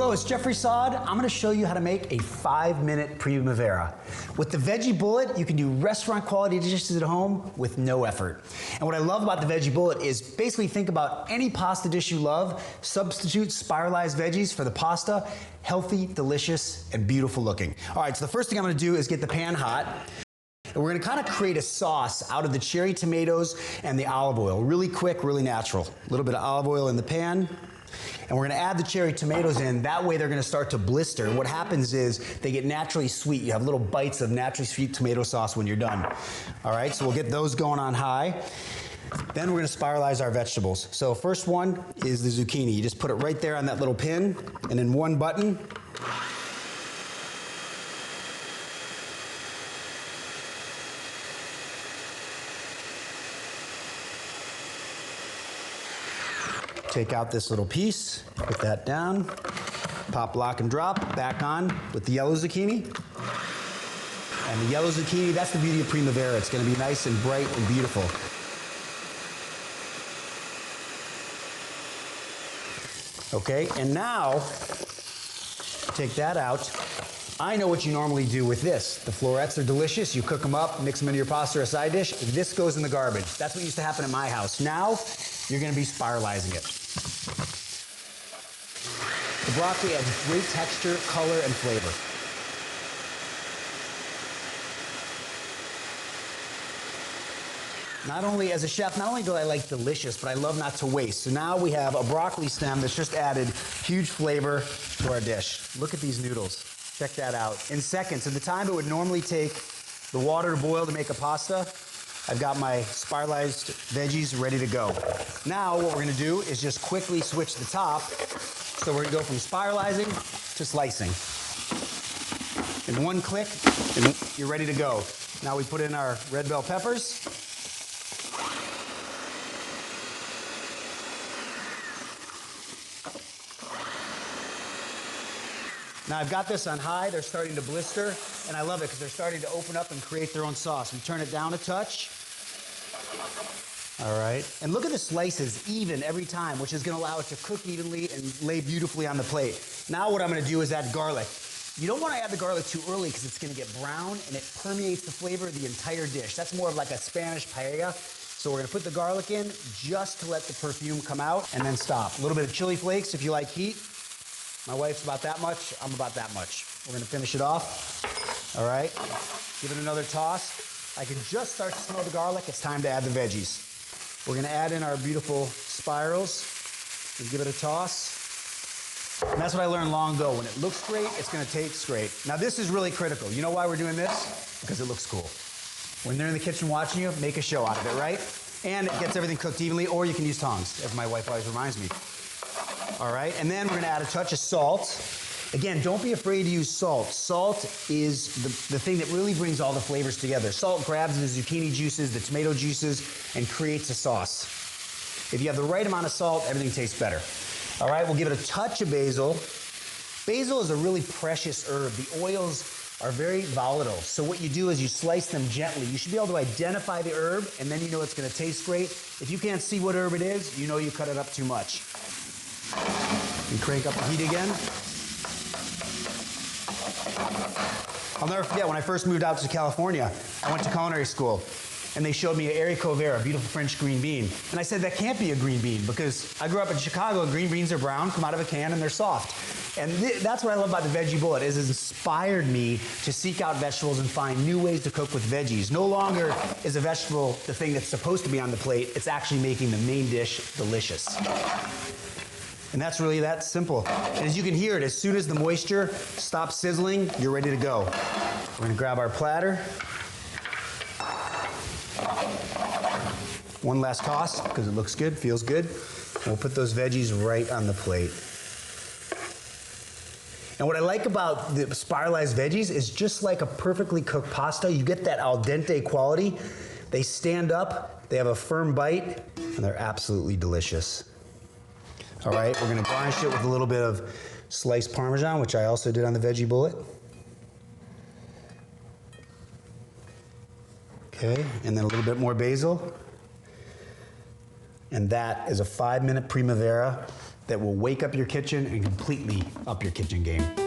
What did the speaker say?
Hello, it's Jeffery Saad. I'm gonna show you how to make a 5-minute Primavera. With the Veggie Bullet, you can do restaurant quality dishes at home with no effort. And what I love about the Veggie Bullet is basically think about any pasta dish you love, substitute spiralized veggies for the pasta, healthy, delicious, and beautiful looking. All right, so the first thing I'm gonna do is get the pan hot. And we're gonna kind of create a sauce out of the cherry tomatoes and the olive oil. Really quick, really natural. A little bit of olive oil in the pan. And we're gonna add the cherry tomatoes in. That way they're gonna start to blister. And what happens is they get naturally sweet. You have little bites of naturally sweet tomato sauce when you're done. All right, so we'll get those going on high. Then we're gonna spiralize our vegetables. So first one is the zucchini. You just put it right there on that little pin, and then one button. Take out this little piece, put that down, pop, lock, and drop, back on with the yellow zucchini. And the yellow zucchini, that's the beauty of Primavera. It's gonna be nice and bright and beautiful. Okay, and now, take that out. I know what you normally do with this. The florets are delicious. You cook them up, mix them into your pasta or a side dish. This goes in the garbage. That's what used to happen at my house. Now, you're gonna be spiralizing it. The broccoli adds great texture, color, and flavor. Not only, as a chef, not only do I like delicious, but I love not to waste. So now we have a broccoli stem that's just added huge flavor to our dish. Look at these noodles. Check that out. In seconds, in the time it would normally take the water to boil to make a pasta, I've got my spiralized veggies ready to go. Now what we're gonna do is just quickly switch the top. So we're gonna go from spiralizing to slicing. In one click, and you're ready to go. Now we put in our red bell peppers. Now I've got this on high, they're starting to blister, and I love it because they're starting to open up and create their own sauce. We turn it down a touch. All right, and look at the slices even every time, which is gonna allow it to cook evenly and lay beautifully on the plate. Now what I'm gonna do is add garlic. You don't wanna add the garlic too early because it's gonna get brown and it permeates the flavor of the entire dish. That's more of like a Spanish paella. So we're gonna put the garlic in just to let the perfume come out and then stop. A little bit of chili flakes if you like heat. My wife's about that much, I'm about that much. We're gonna finish it off. All right, give it another toss. I can just start to smell the garlic. It's time to add the veggies. We're gonna add in our beautiful spirals and give it a toss. And that's what I learned long ago. When it looks great, it's gonna taste great. Now this is really critical. You know why we're doing this? Because it looks cool. When they're in the kitchen watching you, make a show out of it, right? And it gets everything cooked evenly, or you can use tongs, as my wife always reminds me. All right, and then we're gonna add a touch of salt. Again, don't be afraid to use salt. Salt is the thing that really brings all the flavors together. Salt grabs the zucchini juices, the tomato juices, and creates a sauce. If you have the right amount of salt, everything tastes better. All right, we'll give it a touch of basil. Basil is a really precious herb. The oils are very volatile. So what you do is you slice them gently. You should be able to identify the herb, and then you know it's gonna taste great. If you can't see what herb it is, you know you cut it up too much. You crank up the heat again. I'll never forget when I first moved out to California, I went to culinary school and they showed me a haricot vert, a beautiful French green bean. And I said, that can't be a green bean because I grew up in Chicago and green beans are brown, come out of a can and they're soft. And that's what I love about the Veggie Bullet is it's inspired me to seek out vegetables and find new ways to cook with veggies. No longer is a vegetable the thing that's supposed to be on the plate, it's actually making the main dish delicious. And that's really that simple. And as you can hear it, as soon as the moisture stops sizzling, you're ready to go. We're gonna grab our platter. One last toss, because it looks good, feels good. We'll put those veggies right on the plate. And what I like about the spiralized veggies is just like a perfectly cooked pasta, you get that al dente quality. They stand up, they have a firm bite, and they're absolutely delicious. All right, we're gonna garnish it with a little bit of sliced Parmesan, which I also did on the Veggie Bullet. Okay, and then a little bit more basil. And that is a 5-minute Primavera that will wake up your kitchen and completely up your kitchen game.